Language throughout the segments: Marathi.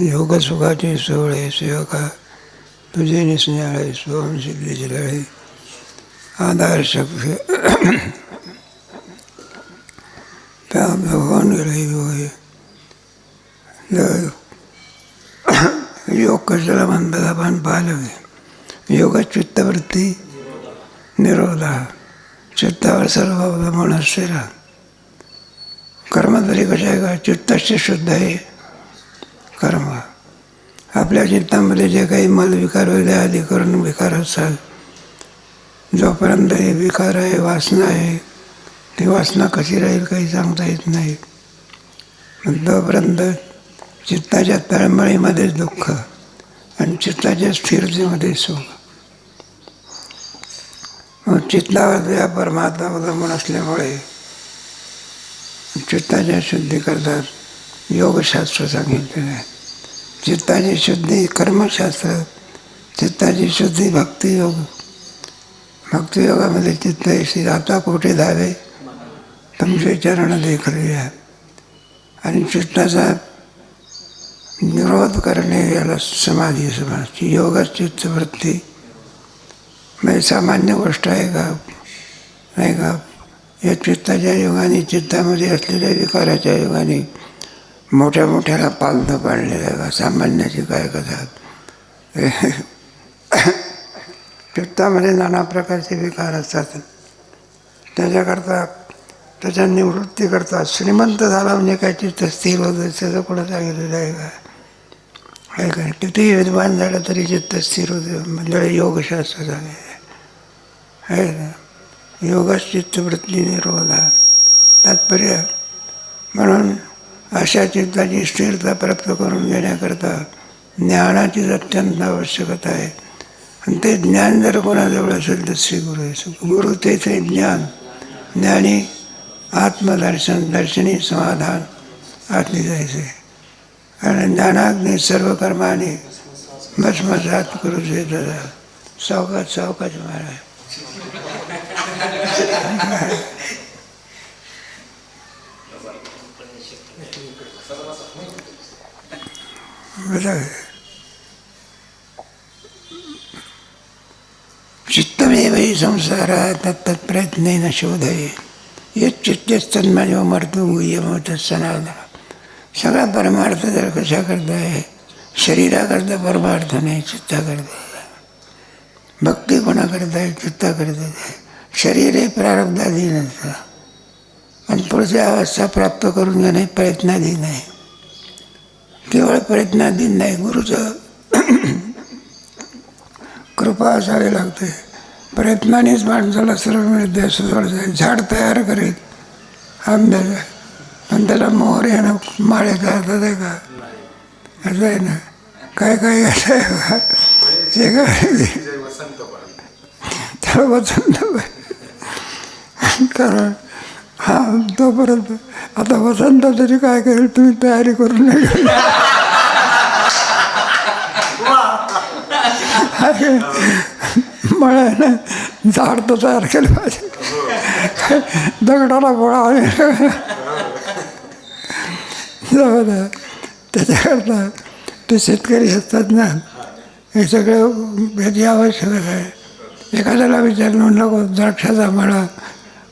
योगसुखाचे सोहळे सेवका तुझे निस्न्याळे सोहम सिद्धीचे लळे आधार शक्य त्या भगवान गेले योग कशाला म्हणतात आपण पाहिलं. योग चित्तवृत्ती निरोधा चित्तावर सर्व अवलंबून असलेला कर्म तरी कशा आहे का चित्ताचे शुद्ध आहे कर्म. आपल्या चित्तामध्ये जे काही मलविकार वगैरे आदी करून विकार असतात जोपर्यंत हे विकार आहे वासना आहे ती वासना कशी राहील काही सांगता येत नाही. तोपर्यंत चित्ताच्या तळमळीमध्येच दुःख आणि चित्ताच्या स्थिरतेमध्ये सुख. चित्तावर या परमात्मा अवलंबून असल्यामुळे चित्ताच्या शुद्धी करतात योगशास्त्र सांगितलेलं आहे. चित्ताची शुद्धी कर्मशास्त्र, चित्ताची शुद्धी भक्तियोग. भक्तियोगामध्ये चित्त ऐशी आता कुठे धावे तुमचे चरण देखले. आणि चित्ताचा निरोध करणे याला समाधी समजते. योग चित्तवृत्ती म्हणजे सामान्य गोष्ट आहे का नाही का. या चित्ताच्या योगाने चित्तामध्ये असलेल्या विकाराच्या योगाने मोठ्या मोठ्याला पालथं पाडलेलं आहे का. सामान्याची काय कथा. चित्तामध्ये नाना प्रकारचे विकार असतात. त्याच्याकरता त्याच्या निवृत्तीकरता श्रीमंत झाला म्हणजे काय चित्त स्थिर होतं त्याचं कुठं सांगितलेलं आहे का. आहे का कितीही विद्वान झालं तरी चित्त स्थिर होतं म्हणजे योगशास्त्र सांगितलं आहे ना. योगच चित्तवृत्ती निरोधा तात्पर्य. म्हणून अशा चित्ताची स्थिरता प्राप्त करून घेण्याकरता ज्ञानाचीच अत्यंत आवश्यकता आहे. आणि ते ज्ञान जर कोणाजवळ असेल तर श्री गुरु आहे. गुरु तेच आहे ज्ञान. ज्ञानी आत्मदर्शन दर्शनी समाधान आतली जायचे. आणि ज्ञानाग्नी सर्व कर्माने भस्मसात करूचे दादा. सावकाश सावकाश महाराज. चित्तमेव हि संसारात तत्प्रयत्नेन शोधये यच्चित्तस्तन्मयो मर्तु गुह्यमोत सनातन. सगळा परमार्थ जर कशा करता आहे शरीराकरता परमार्थ नाही चित्ताकरता. भक्ती कोणाकरता आहे चित्ताकरता आहे. शरीर हे प्रारब्धाधीन असतं आणि पुढच्या अवस्था प्राप्त करून घेणे प्रयत्नाधीन आहे. केवळ प्रयत्नाधीन नाही गुरुचं कृपा असावी लागते. प्रयत्नानेच माणसाला सर्व मिळते असं थोडं. झाड तयार करेल आंब्याचं पण त्याला मोहर येणं माळ्याच्या हातात आहे का असं आहे ना. काय काय असं आहे का ते काय त्याला वसंत कारण हा तोपर्यंत आता वसंत तरी काय करेल तुम्ही तयारी करून नाही मळ्यानं झाड तर तयार केलं पाहिजे. काय दगडाला गोळा त्याच्याकरता ते शेतकरी असतात ना हे सगळं याची आवश्यकता आहे. एखाद्याला विचारलं म्हणलं द्राक्षाचा मळा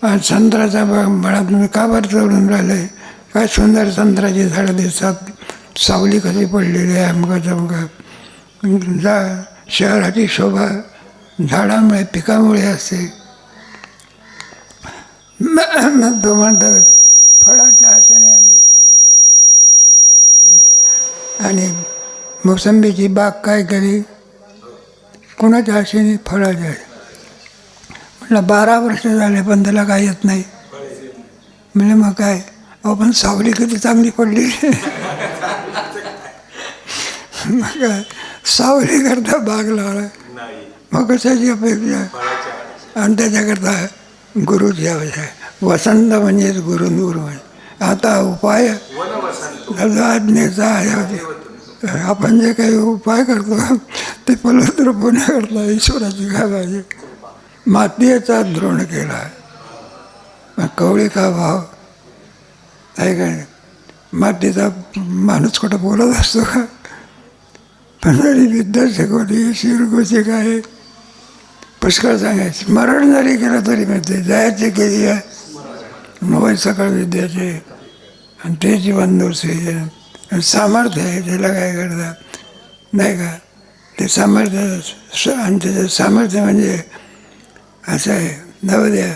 आणि संत्र्याचा मळा तुम्ही का बरं तोडून राहिले. काय सुंदर संत्र्याची झाडं दिसतात सावली कधी पडलेली आहे अमका चमका. शहराची शोभा झाडामुळे पिकामुळे असते. तो म्हणतात फळाच्या आशेने आम्ही संत्र्याची आणि मोसंबीची बाग काय केली कोणाच्या आशेने फळाच्या. म्हटलं 12 वर्ष झाले पण त्याला काय येत नाही. म्हणजे मग काय अहो पण सावली कधी चांगली पडली. मग काय सावली करता बाग लावला मग कशाची अपेक्षा. आणि त्याच्याकरता गुरुची आवश्यक आहे. वसंत म्हणजेच गुरु नूर म्हणजे. आता उपाय आज्ञेचा आहे. आपण जे काही उपाय करतो ते फलद्रूप होण्याकरता ईश्वराची काय पाहिजे. मातीचा द्रोण केला कवळी का भाव आहे का. मातीचा माणूस कुठं बोलत असतो का पण जरी विद्या शिकवली शिरगोची काय पुष्कळ सांगायचं. स्मरण जरी केलं तरी मिळते. जायचे केली मोबाईल सकाळ विद्याचे आणि ते जीवन दुसरे सामर्थ्य आहे. त्याला काय करतात नाही का ते सामर्थ्य. आणि त्याचं सामर्थ्य म्हणजे असं आहे नवद्या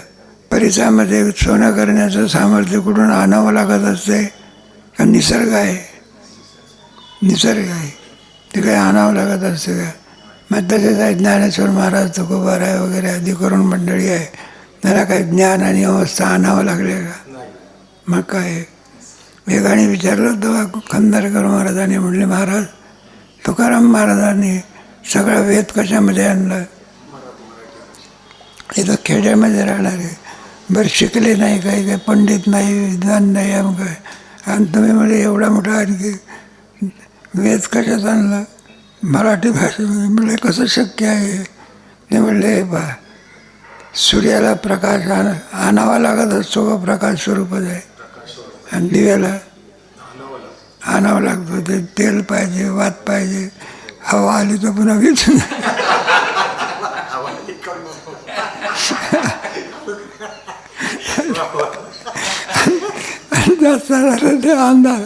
परिसरामध्ये सोनं करण्याचं सामर्थ्य कुठून आणावं लागत असते का निसर्ग आहे. निसर्ग आहे ते काही आणावं लागत असते का. मग तसेच आहे ज्ञानेश्वर महाराज तुकोबाराय वगैरे आदी करून मंडळी आहे. त्यांना काही ज्ञान आणि अवस्था आणावं लागले का. मग काय वेगाने विचारलं तेव्हा खंदारकर महाराजांनी म्हणले महाराज तुकाराम महाराजांनी सगळा वेद कशामध्ये आणला. इथं खेड्यामध्ये राहणारे बरं शिकले नाही काही काही पंडित नाही विद्वान नाही मग काय. आणि तुम्ही म्हणजे एवढा मोठा आणखी वेद कशात आणला मराठी भाषेमध्ये. म्हणजे कसं शक्य आहे. ते म्हणले बा सूर्याला प्रकाश आणावा लागत असतो का प्रकाश स्वरूपच आहे. आणि दिव्याला आणावं लागतं. ते तेल पाहिजे वात पाहिजे. हवा आली तर पुन्हा वीज. जास्त झालं ते अंधार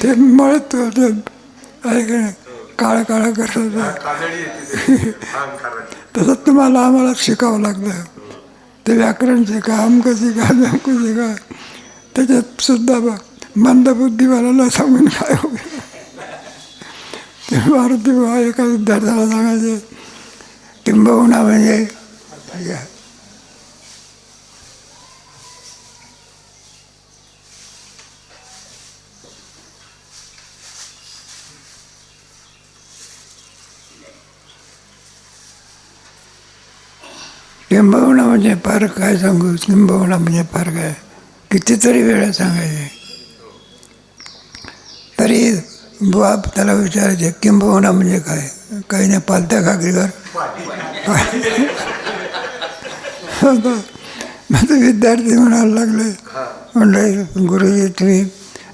ते मळत होतं काळं काळं करत होतं. तसं तुम्हाला आम्हाला शिकावं लागलं. ते व्याकरण शिका अमकं शिका जमकं शिका. त्याच्यात सुद्धा मंदबुद्धीवाल्याला सांगून काय होईल. ते मारुती बाबा एका विद्यार्थ्याला सांगायचे किंबहुना म्हणजे किंबहुना म्हणजे फार काय सांगू. किंबहुना म्हणजे फार काय कितीतरी वेळा सांगायचे. तरी बुवा त्याला विचारायचे किंबहुना म्हणजे काय. काही नाही पालत्या खाकरीवर. मग ते विद्यार्थी म्हणायला लागले म्हणलं गुरुजी तुम्ही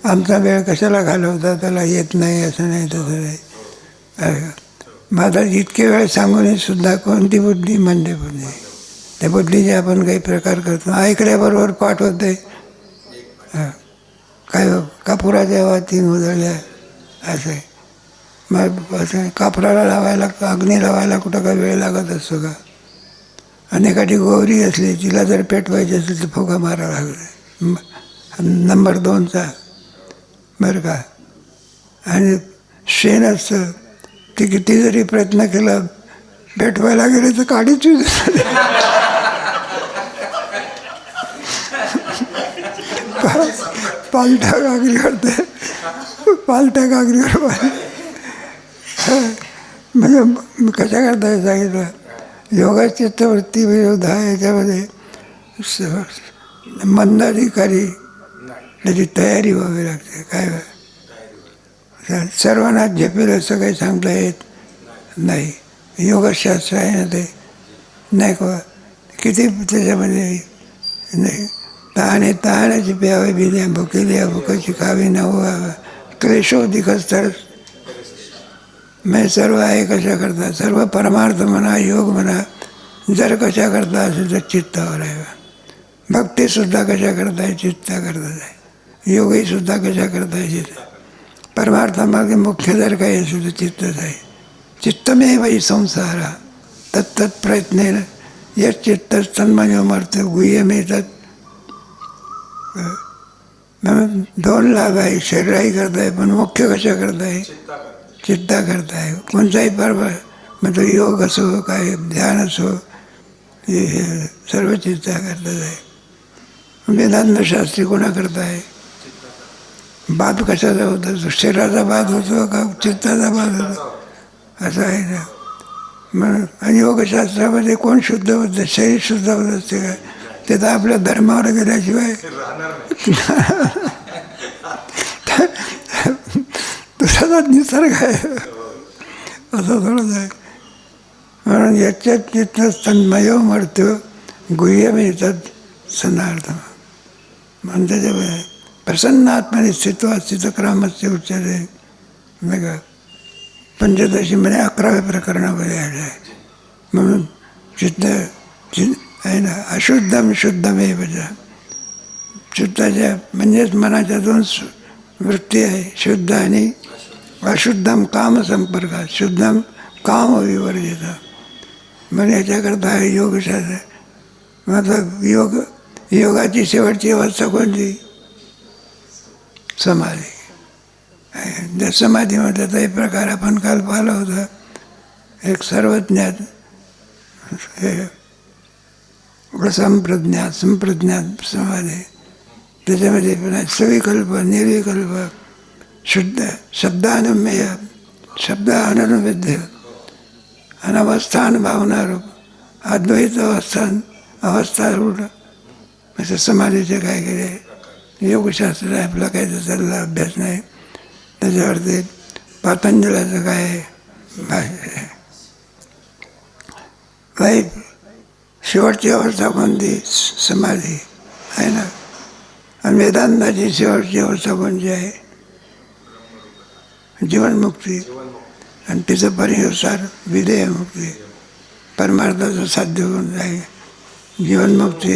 आमचा वेळ कशाला घालवता. त्याला येत नाही असं नाही तसं नाही. माझा इतके वेळ सांगून सुद्धा कोणती बुद्धी म्हणते बुद्धी. त्या बुद्धीचे आपण काही प्रकार करतो. ऐकल्याबरोबर पाठ होते. काय कापुराच्या वाती उजळल्या असं आहे. मग असं कापराला लावायला अग्नी लावायला कुठं काय वेळ लागत असतो का. आणि एखादी गोवरी असली तिला जर पेटवायची असेल तर फुगा मारावा लागला. नंबर 2चा बरं का. आणि शेण असतं ते किती जरी प्रयत्न केला पेटवायला गेले तर काडीच पालट्या गागरीवर म्हणजे कशा करता सांगितलं. योगा चित्तवृत्ती विरोध हा याच्यामध्ये मंदाधिकारी त्याची तयारी व्हावी लागते. काय सर्वांना झेपेल असं काही सांगता येत नाही. योगशास्त्र आहे ना ते नाही का किती त्याच्यामध्ये नाही. तहाण्याची प्यावे बिल्या भुकेल्या भुकाची खावी न व्हावं क्लेशोधिकच तर म्हणजे सर्व आहे कशा करता. सर्व परमार्थ म्हणा योग म्हणा जर कशा करता असेल तर चित्तावर आहे. भक्तीसुद्धा कशा करताय चित्ता करतात आहे. योगीसुद्धा कशा करताय चित्त. परमार्थामागे मुख्य जर काही असेल तर चित्तच आहे. चित्तमेव हि संसार तत्तत् प्रयत्नेन यच्चित्त तन्मयोमर्थ गुह्यमेतत्. दोन लाभ आहे. शरीराही करताय पण मुख्य कशा करताय चित्ता करताय. कोणताही पर्व मग तो योग असो काय ध्यान असो हे सर्व चित्ता करतात आहे. वेदांतशास्त्री कोणा करताय. बाद कशाचा होतो. शरीराचा बाद होतो का चित्ताचा बाद होतो असं आहे ना. मग आणि योगशास्त्रामध्ये कोण शुद्ध होतं. शरीर शुद्ध होत असते काय. ते तर आपल्या धर्मावर गेल्याशिवाय दुसरा निसर्ग आहे असं थोडंच आहे. म्हणून याच्यात चित्त तन्मयो मृत्यू गुह्यम येतात सन्नार्थ. म्हणून त्याच्यामुळे प्रसन्न आत्मने स्थित्वा स्थितक्रामस्य उच्चते नाही का. पंचदशीमध्ये 11व्या प्रकरणामध्ये आलं आहे. म्हणून चित्त आहे ना, अशुद्धम शुद्धमेव च. शुद्धाच्या म्हणजेच मनाच्या दोन वृत्ती आहे, शुद्ध आणि अशुद्धम काम संपर्कात, शुद्धम काम विवर्जित. मग याच्याकरता योगशास्त्र मतलब योगाची शेवटची अवस्था कोणती? समाधी. त्या समाधीमध्ये काही प्रकार आपण काल पाहिलं होतं. एक सर्वज्ञात, संप्रज्ञात समाधी. त्याच्यामध्ये पुन्हा सविकल्प, निर्विकल्प, शुद्ध, शब्दानुमेय, शब्द अननुवेद्य, अनवस्थान भावनारूप, अद्वैत अवस्थारूढ. असं समाधीचे काय केले योगशास्त्र. आपला काही त्याचा अभ्यास नाही. त्याच्यावरती पतंजलाचं काय भाष्य आहे. शेवटची अवस्था कोणती? समाधी आहे ना. आणि वेदांताची शेवटची अवस्था कोणती आहे? जीवनमुक्ती. आणि तिचं परिनुसार विधेयमुक्ती, परमार्थाचं साध्य होऊन जाईल. जीवनमुक्ती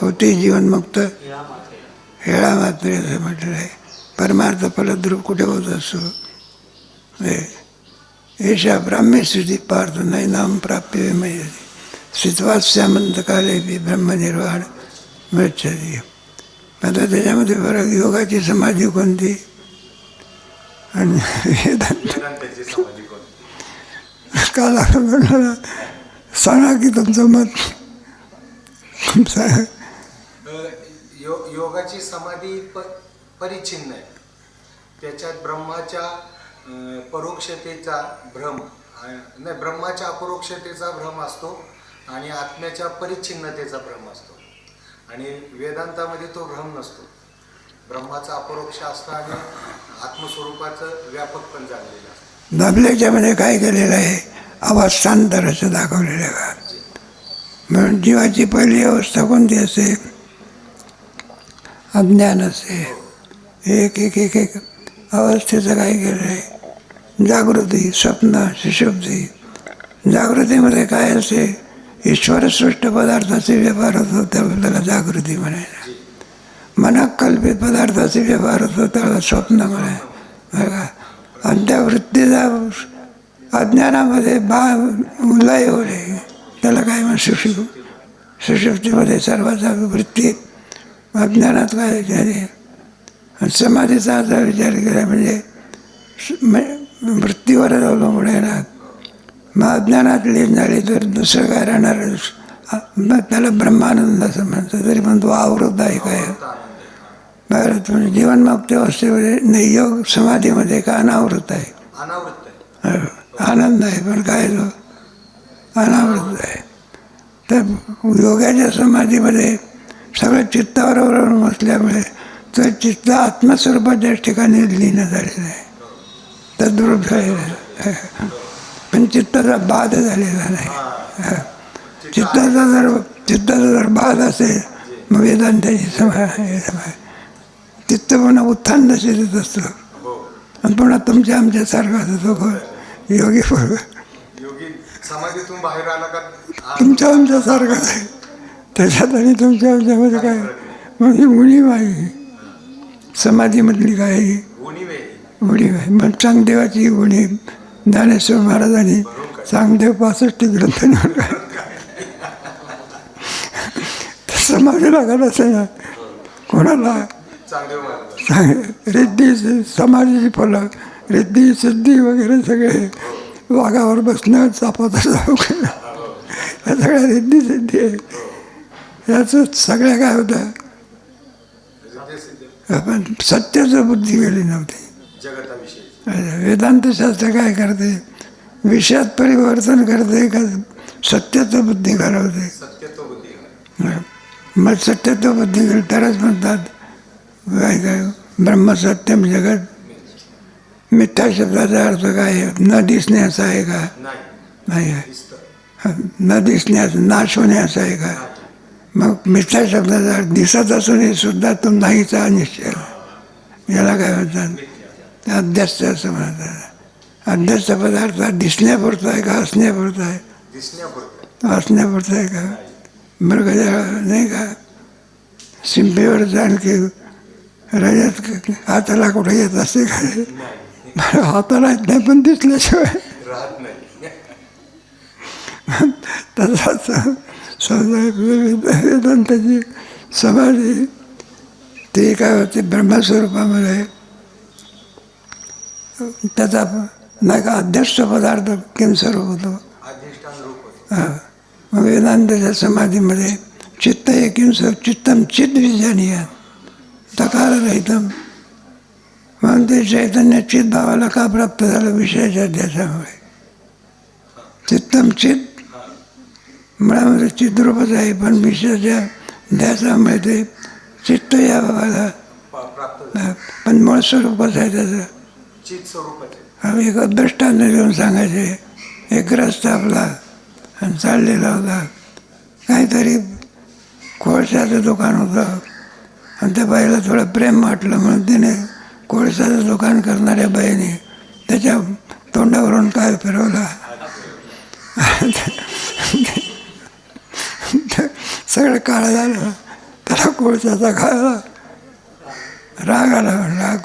होती जीवनमुक्त हेळा मात्र असं म्हटलं आहे. परमार्थ फलद्रूप कुठे होत असतो? एषा ब्राह्म्य स्थिती पार्थ नाही नाम प्राप्य विमयती स्थित्वास्यामंतकाले बी ब्रह्मनिर्वाण मिळच्छती. आता त्याच्यामध्ये फरक योगाची समाधी कोणती आणि वेदांताची समाधी कोणती? काल आपण म्हणलं सांगा की तुमचं मत. योगाची समाधी परिच्छिन्न आहे. त्याच्यात ब्रह्माच्या परोक्षतेचा भ्रम नाही, ब्रह्माच्या अपरोक्षतेचा भ्रम असतो आणि आत्म्याच्या परिच्छिन्नतेचा भ्रम असतो. आणि वेदांतामध्ये तो भ्रम नसतो. ब्रह्माचा अपरोक्ष असतं आणि आत्मस्वरूपाचं व्यापक पण झालेलं असतं. दाबल्याच्यामध्ये काय केलेलं आहे? अवस्थांतर असं दाखवलेलं आहे. म्हणून जीवाची पहिली अवस्था कोणती असते? अज्ञान असते. एक एक एक एक अवस्थेचं काय केलं आहे? जागृती, स्वप्न, सुषुप्ती. जागृतीमध्ये काय असते? ईश्वरसृष्ट पदार्थाचे व्यवहार होतो, त्याला जागृती म्हणायला. मनात कल्पित पदार्थाचे व्यवहार होतो, त्याला स्वप्न म्हणाय. आणि त्या वृत्तीचा अज्ञानामध्ये लय होणे, त्याला काय म्हण? सुषुप्तीमध्ये सर्वाचा वृत्ती अज्ञानात काय झाले. समाधीचा असा विचार केला म्हणजे वृत्तीवरच अवलंबून येणार. मग अज्ञानात लीन झाली तर दुसरं काय राहणार? मग त्याला ब्रह्मानंद असं म्हणतं. तरी पण तो आवृत्त आहे काय? भारत म्हणजे जीवनमुक्ती अवस्थेमध्ये नाही, योग समाधीमध्ये का अनावृत्त आहे? आनंद आहे, पण काय तो अनावृत्त आहे. तर योगाच्या समाधीमध्ये सगळं चित्तावर अवलंबून असल्यामुळे तर चित्त आत्मस्वरूपाच्या ठिकाणी लीन झालेलं आहे, तद्रूप झालेलं आहे. पण चित्ताचा बाध झालेला नाही. चित्ताचा जर बाध असेल मग वेदांताची समाधी. चित्त पुन्हा उत्थान दशेत असतं आणि पुन्हा तुमच्या आमच्यासारखा असतो. योगी समाधीतून बाहेर आला का तुमच्या आमच्यासारखा आहे. त्याच्यात आणि तुमच्या आमच्यामध्ये काय म्हणजे उणीव आहे. समाधीमधली काय उणीव आहे. मग चांगदेवाची उणीव ज्ञानेश्वर महाराजांनी चांगदेव 65 ग्रंथ निवडला. समाधीला घालत आहे कोणाला रिद्धी समाधीची फलं, रिद्धी सिद्धी वगैरे सगळे वाघावर बसणं, चापाचा जाऊ या सगळ्या रिद्धी सिद्धी आहे. याचं सगळ्या काय होतं? पण सत्याचं बुद्धी गेली नव्हती. वेदांतशास्त्र काय करते? विषयात परिवर्तन करते का सत्याचं बुद्धी घालवते? मग सत्याचं बुद्धी गेली तरच म्हणतात काय काय ब्रह्मसत्यम जगत. मिथ्या शब्दाचा अर्थ काय आहे? न दिसण्याचा आहे का? नाही आहे. न दिसण्याचा, नाश होण्याचा आहे का? मग मिथ्या शब्दाचा अर्थ दिसत असूनही सुद्धा तो नाहीचा निश्चय, याला काय म्हणतात? अध्यास असं म्हणतात. अध्यस्त पदार्थ दिसण्यापुरता आहे का असण्यापुरता आहे? दिसण्यापुरतं. असण्यापुरता आहे का? बरं का नाही का शिंपीवर आणखी रजत हाताला कुठे येत असते का? बरं हाताला येत नाही पण दिसल्याशिवाय राहत नाही. तसाच वेदांताची समाधी ती काय होते ब्रह्मस्वरूपामध्ये त्याचा नाही का अध्यक्ष पदार्थ किम स्वरूप होतो. अधिष्ठान रूप होतं. हा. मग वेदांताच्या समाधीमध्ये चित्त एकिम स्वरूप चित्तम चित विजानीय तकार रहितम म्हणून ते चैतन्य चित भावाला का प्राप्त झालं? विषयाच्या ध्यासामुळे. चित्तम चित मुळामध्ये चिद्रूपच आहे पण विषयाच्या ध्यासामुळे ते चित्त या भावाला प्राप्त पण मूळ स्वरूपच आहे त्याचं. चित स्वरूपाचे. आम्ही एक दृष्टांत देऊन सांगायचे. एक रस्ता आपला आणि चाललेला होता. काहीतरी कोळशाचं दुकान होतं आणि त्या बाईला थोडं प्रेम वाटलं म्हणून तिने कोळशाचं दुकान करणाऱ्या बाईने त्याच्या तोंडावरून काय फिरवला. सगळं काळं झालं. त्याला कोळशाचा खायला राग आला. म्हणला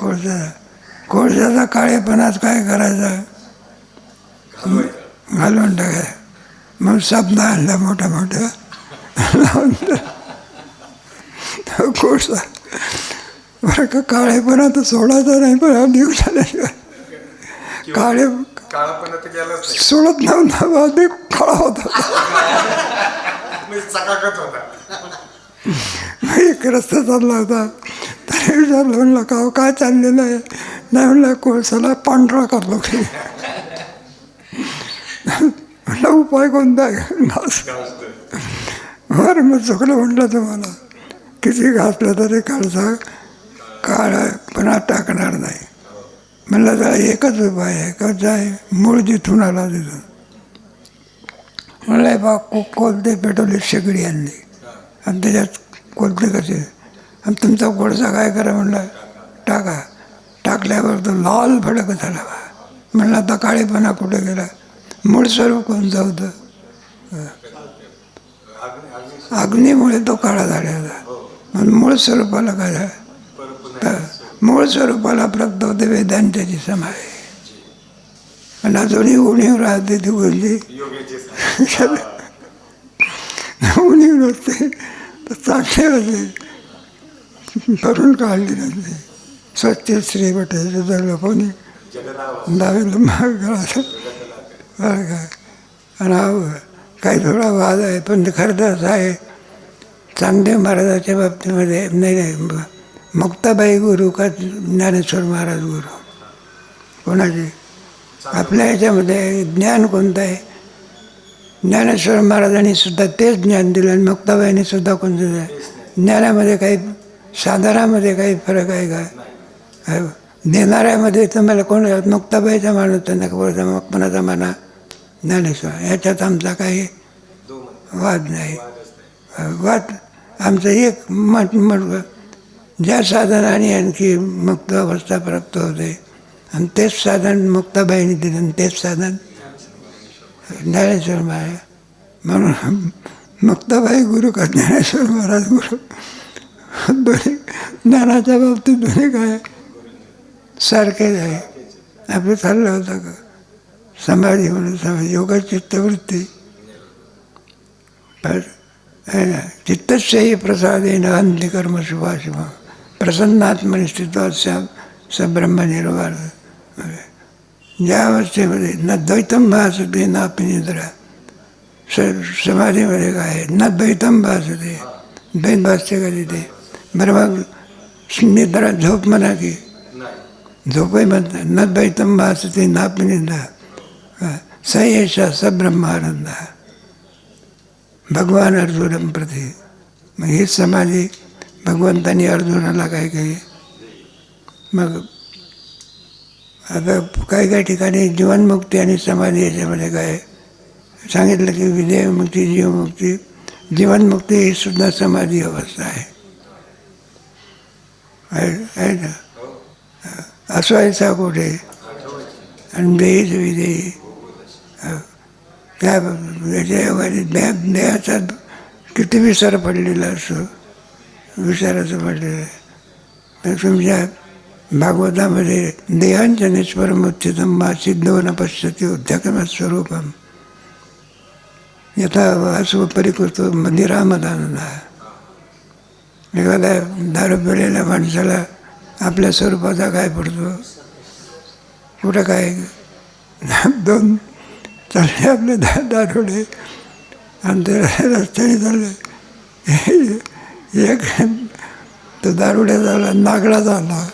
कोळशाचा काळेपणात काय करायचं? घालून टाकाय. मग शब्द आणला मोठा मोठा लावून कोळसा. बरं का काळेपणा तर सोडायचा नाही पण अधिक झाल्याशिवाय काळापणा तर गेलाच नाही. सोडत नव्हता अधिक काळा होता. चकाकत होता. एक रस्ता चालला होता. त्याने विचारलं म्हणलं का काय चाललेलं आहे? नाही म्हणलं कोळसाला पांढरा करलो की. म्हणलं उपाय कोणता आहे? बरं मग चुकलं म्हटलं तुम्हाला. किती घासलं तरी काळसा काळपणा टाकणार नाही. म्हणलं तर एकच उपाय आहे. कसं आहे? मूळ जिथून आला तिथून. म्हणलं बा कोलते पेटवले शेगडी आणली आणि त्याच्यात कोलते कसे आणि तुमचा कोळसा काय करा म्हणलं टाका. टाकल्यावर तो लाल भडक झाला. म्हणलं आता काळेपणा कुठे गेला? मूळ स्वरूप कोणतं होतं? अग्नीमुळे तो काळा झालेला. म्हणून मूळ स्वरूपाला काय झालं? तर मूळ स्वरूपाला प्राप्त होते वेदांताची समाधी. आणि अजूनही उणीव राहते ती बोलली उणीव नसते तर चांगले होते भरून काढली नसते. स्वच्छ श्री बटायचं जगलं कोणी दावेला महाग घालायचं बरं काय. आणि हा काही थोडा वाद आहे पण खरं तर असं आहे. चांगदेव महाराजाच्या बाबतीमध्ये नाही मुक्ताबाई गुरु का ज्ञानेश्वर महाराज गुरु कोणाचे? आपल्या ह्याच्यामध्ये ज्ञान कोणतं आहे? ज्ञानेश्वर महाराजांनी सुद्धा तेच ज्ञान दिलं आणि मुक्ताबाईंनी सुद्धा कोणतं दिलं? ज्ञानामध्ये काही साधारामध्ये काही फरक आहे का? देणाऱ्यामध्ये तुम्हाला कोण मुक्ताबाईचा माणूस त्यांना कोणाचा म्हणा ज्ञानेश्वर. ह्याच्यात आमचा काही वाद नाही. वाद आमचं एक मत ज्या साधनाने आणखी मुक्त अवस्था प्राप्त होते आणि तेच साधन मुक्ताबाईने दिलं आणि तेच साधन ज्ञानेश्वर महाराज. म्हणून मुक्ताबाई गुरु का ज्ञानेश्वर महाराज गुरु दोन्ही ज्ञानाच्या बाबतीत दोन्ही काय सारखेच आहे. आपलं चाललं होतं का समाधी म्हणून समाधी योगा चित्तवृत्ती चित्तस्यही प्रसादेन अंतिकर्म शुभाशुभ प्रसन्नात्मनि स्थित्वा सब्रह्मनिर्वाण. ज्या अवस्थेमध्ये न द्वैतम भासते ना अपनिद्रा. समाधीमध्ये काय आहे? न द्वैतम भासते. द्वैत भासते का तिथे? बरं मग निद्रा झोप म्हणा की झोपही म्हणतात. न द्वैतम भासते ना अपनिद्रा स एषा सब्रह्मानंद भगवान अर्जुनम प्रति. मग ही समाधी भगवंतांनी अर्जुनाला काय केली? मग आता काही ठिकाणी जीवनमुक्ती आणि समाधी याच्यामध्ये काय सांगितलं की विदेहमुक्ती जीवमुक्ती. जीवनमुक्ती ही सुद्धा समाधी अवस्था आहे ना. असं आहे सा कुठे आणि देहीच विदेही. त्या याच्या योगाने देहाचा किती विचार पडलेला असतो, विचाराचं पडलेलं आहे. तर तुमच्या भागवतामध्ये देहांच्या निष्परमुत्थितम मा सिद्धोन पश्यती उद्यकमत स्वरूपम यथा वासु परिकृतो मदिरामदानंदा. एखाद्या दारू पिलेल्या माणसाला आपल्या स्वरूपाचा काय पडतो? कुठं काय? दोन चालले आपले दारुडे आणि ते रस्त्याने चालले. एक तो दारुड्या झाला, नागडा झाला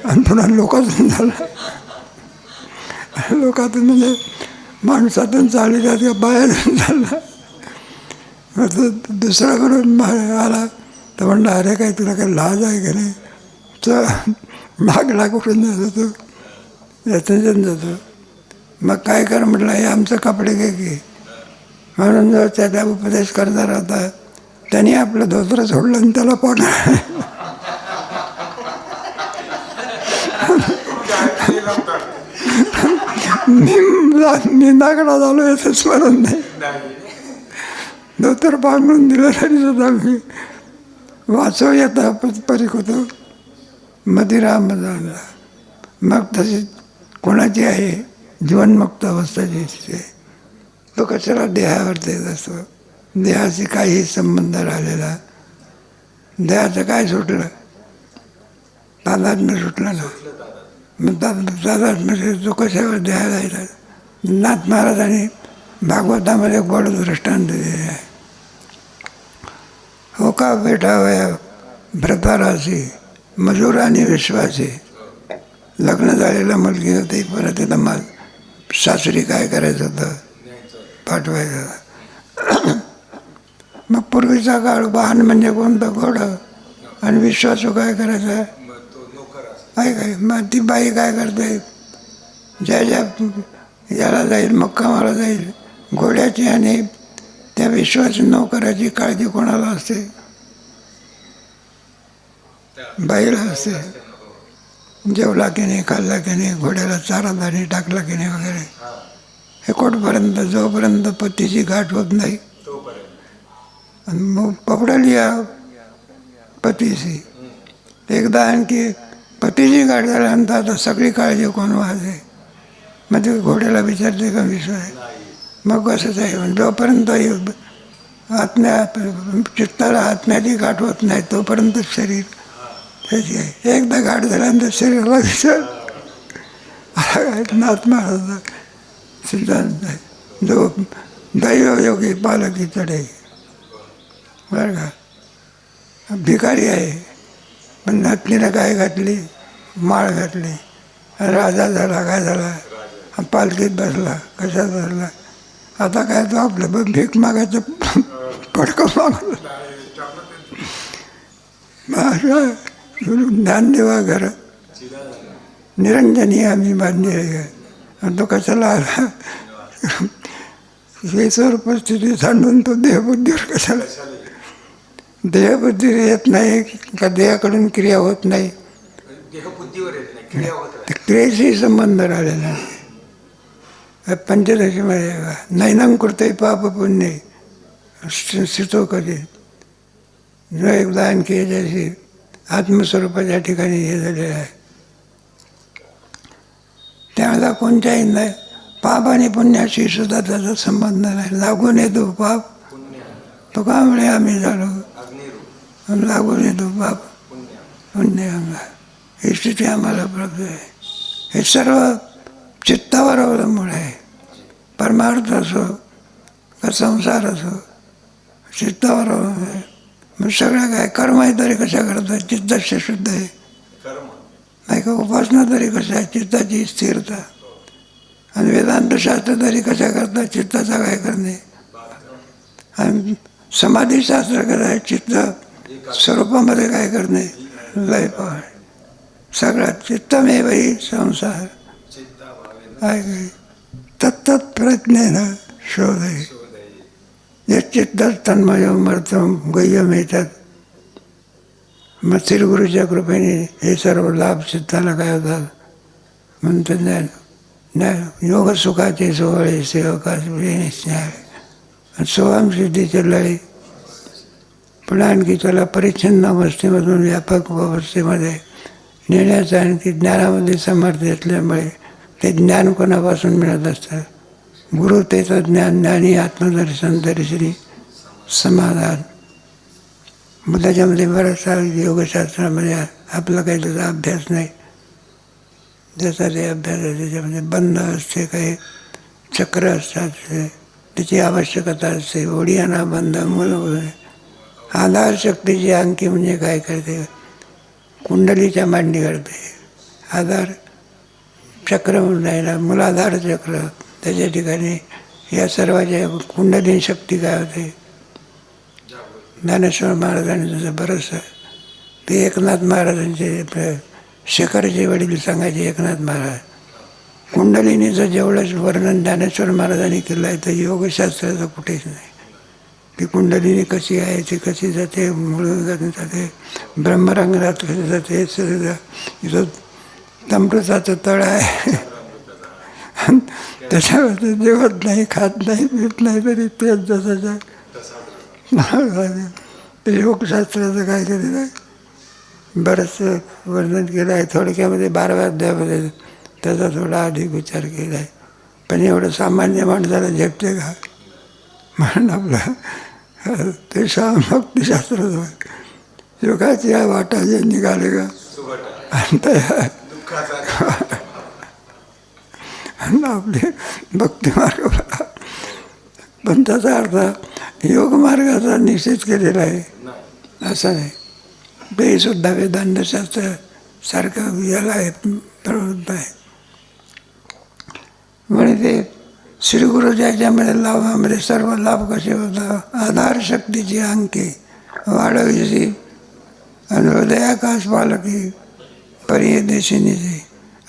आणि पुन्हा लोकातून झाला. लोकातून म्हणजे माणसातून चालली जाते, बाहेरून झाला. मग तो दुसरा करून आला तर म्हणला, अरे काय तुला काय लाज आहे का नाही? तर नागडा कुठून जातो तो? यातून जातो. मग काय कर म्हटलं, हे आमचं कपडे घे की. म्हणून जर त्याचा उपदेश करणार होता त्यांनी आपलं धोतर सोडलं आणि त्याला पकडलं. मी नागडा झालो याचं स्मरण नाही. धोतर बांधून दिलं तरी सुद्धा मी वाचव येता परीक होतो मदिरामदानला. मग तशी कोणाची आहे जीवनमुक्त अवस्था जी तो कशाला देहावर येत असतो. देहाशी काही संबंध राहिलेला, देहाचं काय सुटलं? तादात्म्य सुटलं ना. मग तादात्म्य तो कशावर देहाला येतात? नाथ महाराजांनी भागवतामध्ये गोड दृष्टांत दिलेले आहे. हो का बेटा वया भ्रताराशी मजूर आणि विश्वासी. लग्न झालेलं मुलगी होती, परत तिथं मग सासरी काय करायचं होतं? पाठवायचं. मग पूर्वीचा काळ वाहन म्हणजे कोणतं? घोडं. आणि विश्वासू काय करायचं आहे काय? मग ती बाई काय करते? ज्या याला जाईल, मुक्कामाला जाईल, घोड्याची आणि त्या विश्वासू नोकराची काळजी कोणाला असते? बाईला असते. जेवला की नाही, खाल्ला की नाही, घोड्याला चारा दाणी टाकला की नाही वगैरे. हे कुठपर्यंत? जोपर्यंत पतीची गाठ होत नाही. आणि मग पकडली या पतीशी. एकदा आणखी पतीची गाठ झाल्यानंतर आता सगळी काळजी कोण वाहते? मग ते घोड्याला विचारते का विश्वास? मग कसंच आहे. जोपर्यंत आत्म्या चित्ताला आत्म्याची गाठ होत नाही तोपर्यंत शरीर त्याची आहे. एकदा गाठ झाल्यानंतर शरीराला विचार. नाथ महाराजांचा सिद्धांत आहे, जो दैवयोगी पालकी चढे. बरं का? भिकारी आहे पण नातनीनं काय घातली? माळ घातली. राजा झाला, काय झाला? पालखीत बसला. कशात बसला? आता काय तो आपलं भीक मागायचं पडकं मागलं. ज्ञानदेवा घर निरंजनी आम्ही बांधली आहे. आणि तो कशाला आला? वेसवर परिस्थिती सांडून तो देहबुद्धीवर कशाला? देहबुद्धी येत नाही का? देहाकडून क्रिया होत नाही. क्रियेशी संबंध राहिलेला आहे. पंचदशीमध्ये नैनं कृते पाप पुण्य सितो कधी न एकदा आणखी याच्याशी आत्मस्वरूपाच्या ठिकाणी हे झालेलं आहे. त्यावेळेला कोणत्याही नाही पाप आणि पुण्याशी सुद्धा त्याचा संबंध नाही. लागून येतो पाप तो का म्हणे आम्ही झालो, लागून येतो पाप पुण्य अंगा. ही स्थिती आम्हाला प्राप्त आहे. हे सर्व चित्तावर अवलंबून आहे. परमार्थ असो का संसार असो चित्तावर अवलंबून आहे. मग सगळं काय कर्म आहे तरी कशा करतात? चित्ताशी शुद्ध आहे नाही का? उपासना तरी कशा आहे? चित्ताची स्थिरता. आणि वेदांतशास्त्र तरी कशा करतात? चित्ताचा काय करणे. आणि समाधीशास्त्र कसं आहे? चित्त स्वरूपामध्ये काय करणे, लय पाहणे. सगळ्यात चित्तमेव हि संसार आहे. तत्तत् प्रज्ञेनं शोधे जे चित्त तन्मयमर्थम गह्यम येतात. मग श्रीगुरूच्या कृपेने हे सर्व लाभ चित्ताला काय होतात? म्हणतो ज्ञान. योग सुखाचे सोहळे सेवकास स्नेह सोहम सिद्धीचे लळे. पण आणखी त्याला परिच्छिन्न अवस्थेमधून व्यापक अवस्थेमध्ये नेण्याचं आणखी ज्ञानामध्ये समर्थ असल्यामुळे ते ज्ञान कोणापासून मिळत असतं? गुरु तेचं ज्ञान, ज्ञानी आत्मदर्शन दर्शनी समाधान. मग त्याच्यामध्ये बराचसा योगशास्त्रामध्ये आपला काही त्याचा अभ्यास नाही. ज्याचा ते अभ्यास आहे त्याच्यामध्ये बंध असते, काही चक्र असतात, त्याची आवश्यकता असते. ओढियाना बंध मूल आधार शक्तीची अंकी म्हणजे काय करते? कुंडलीच्या मांडी करते. आधार चक्र म्हणून राहिला, मूलाधार चक्र. त्याच्या ठिकाणी या सर्वाच्या कुंडली शक्ती काय होते? ज्ञानेश्वर महाराजांनी जसं बरंचसं ते एकनाथ महाराजांचे शेखरचे वडील सांगायचे. एकनाथ महाराज कुंडलिनीचं जेवढंच वर्णन ज्ञानेश्वर महाराजांनी केलं आहे तर योगशास्त्राचं कुठेच नाही. ती कुंडलिनी कशी आहे, ती कशी जाते, मुळून जाते, ब्रह्मरंगात कशी जाते, इथं अमृताचं तळ आहे. त्याच्यामध्ये जेवत नाही, खात नाही, पीत नाही, तरी तेच जसं ते योगशास्त्राचं काय केलेलं आहे बरंचसं वर्णन केलं आहे. थोडक्यामध्ये 12व्या अध्यायामध्ये त्याचा थोडा अधिक विचार केला आहे. पण एवढं सामान्य माणसाला झेपते का? म्हणून आपलं ते भक्तिशास्त्र योगाची वाटा जे निघाले का आणि आपले भक्तिमार्ग. पण त्याचा अर्थ योग मार्गाचा निश्चित केलेला आहे असं नाही. ते सुद्धा वेदांतशास्त्र सारखं याला आहे, प्रवृत्त आहे. म्हणजे ते श्री गुरुच्या याच्यामध्ये लाभामध्ये सर्व लाभ कसे होतात? आधार शक्तीची अंके वाढविशी आणि हृदयाकाश पालकी परियदेशिनीची.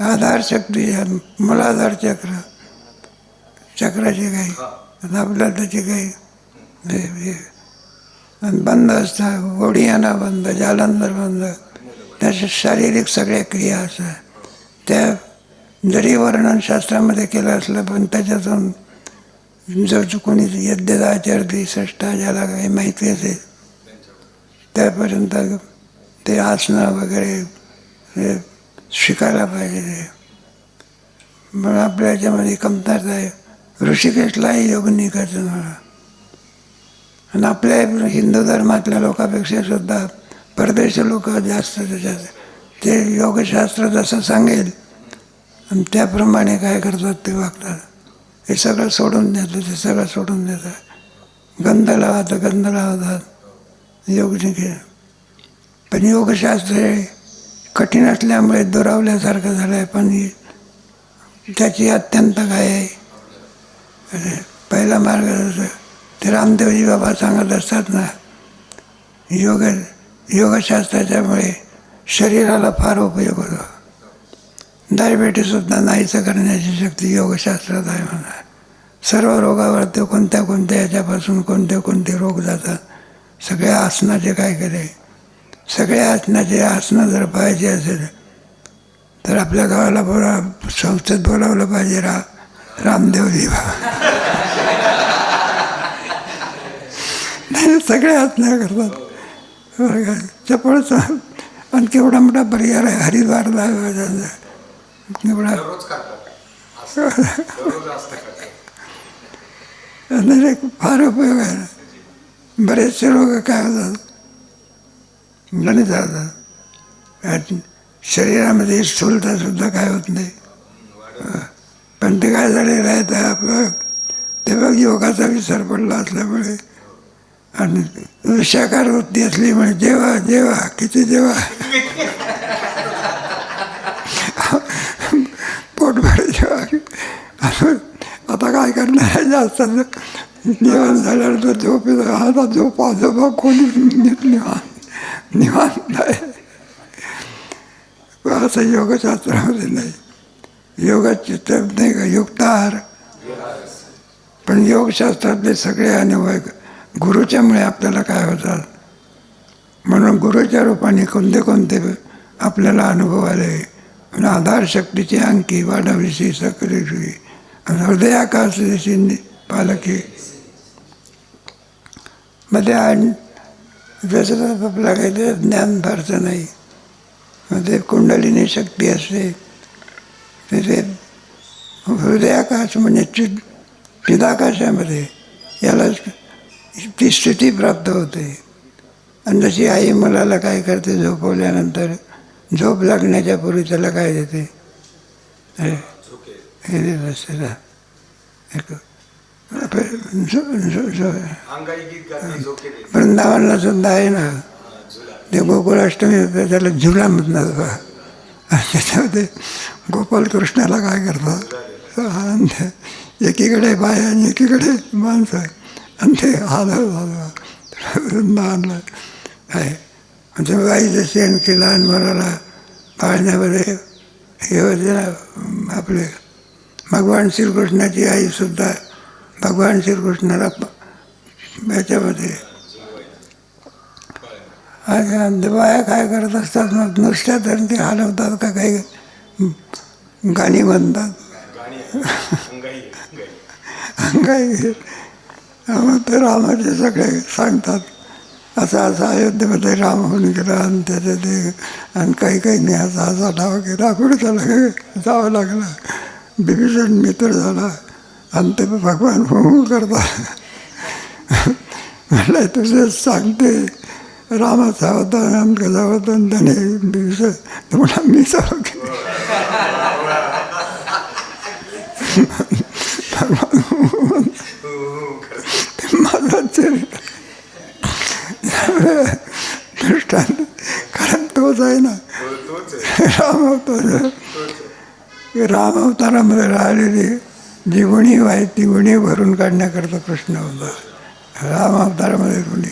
आधार शक्ती मूलाधार चक्र, चक्राचे काही आपल्याला त्याचे काही बंद असतात. ओढियाना बंद, जालंधर बंद, त्याच्या शारीरिक सगळ्या क्रिया असतात. त्या जरी वर्णनशास्त्रामध्ये केलं असलं पण त्याच्यातून जर कोणी यज्ञाचारती षष्ठा ज्याला काही माहिती असेल त्यापर्यंत ते आसनं वगैरे हे शिकायला पाहिजे. ते मग आपल्या याच्यामध्ये कमतरता आहे. ऋषिकेशलाही योग निघायचं मला. आणि आपल्या हिंदू धर्मातल्या लोकांपेक्षा सुद्धा परदेशी लोक जास्त त्याच्यात ते योगशास्त्र जसं सांगेल आणि त्याप्रमाणे काय करतात ते वागतात. हे सगळं सोडून देतं, ते सगळं सोडून देतात. गंध लावतात, गंध लावतात योग निघेल. पण योगशास्त्र हे कठीण असल्यामुळे दुरावल्यासारखं झालं आहे. पण त्याची अत्यंत काय आहे पहिला मार्ग ते रामदेवजी बाबा सांगत असतात ना, योगशास्त्राच्यामुळे शरीराला फार उपयोग होतो. डायबिटीससुद्धा नाहीचं करण्याची शक्ती योगशास्त्रात आहे म्हणा. सर्व रोगावर ते कोणत्या कोणत्या याच्यापासून कोणते कोणते रोग जातात. सगळ्या आसनाचे काय केले, सगळ्या आसनं जर पाहिजे असेल तर आपल्या गावाला संस्थेत बोलावलं पाहिजे रामदेवजी बाबा. सगळे आसनं करतात बरं का. चपळचं आणि केवढा मोठा परिवार आहे हरिद्वारला एवढा फार उपयोग आहे. बरेचसे लोक काय होतात गणित होतात शरीरामध्ये स्थूलता सुद्धा काय होत नाही. पण ते काय झालेलं आहे तर आपलं ते बघ योगाचा विसर पडला असल्यामुळे आणि विषाकार वृत्ती असल्यामुळे जेव्हा जेव्हा किती जेव्हा पोटभर जेव्हा आता काय करणार आहे जास्त जेवण झाल्यानंतर झोप आता झोपा कोणी निवांत आहे असं योगशास्त्रामध्ये नाही. योगाचित्त नाही का युक्ताहार. पण योगशास्त्रातले सगळे अनुभव गुरुच्यामुळे आपल्याला काय होतात. म्हणून गुरुच्या रूपाने कोणते कोणते आपल्याला अनुभव आले आणि आधार शक्तीची अंकी वाढविशी सक्रिय हृदयाकाश दिशी पालखी मध्ये जसं आपलं काही ते ज्ञान फारसं नाही. ते कुंडलिनी शक्ती असते तिथे हृदयाकाश म्हणजे चिदाकाशामध्ये याला ती स्थिती प्राप्त होते. आणि जशी आई मुलाला काय करते झोपवल्यानंतर झोप लागण्याच्या पूर्वी त्याला काय देते हे देत असते ना वृंदावनला सुद्धा आहे ना ते गोकुळाष्टमी होते त्याला झुला म्हणतात बघा. त्याच्यामध्ये गोपाल कृष्णाला काय करतात एकीकडे बाया आणि एकीकडे माणसं आणि ते हलव वृंदावनला आहे. म्हणजे बाईचं शेण की लहान मुलाला पाळण्यामध्ये हे होते ना आपले भगवान श्रीकृष्णाची आईसुद्धा भगवान श्रीकृष्णाला याच्यामध्ये बाया काय करत असतात मग नुसत्या तर ते हलवतात का काही गाणी म्हणतात अंगाई मग ते रामाचे सगळे सांगतात असं अयोध्येमध्ये राम होऊन गेला आणि त्याचं ते आणि काही नाही असा डाव केला पुढे त्याला जावं लागलं विभीषण मित्र झाला आणि ते भगवान होऊ करतात. म्हटलं तुझेच सांगते रामाचा होता आमचा होता आणि त्याने विभीषण म्हणा मी सर्व माझं चरित्र दृष्टांत कारण तोच आहे ना राम अवतारामध्ये राहिलेली जी गुणी आहे ती गुणी भरून काढण्याकरता कृष्ण होता. राम अवतारामध्ये गुणी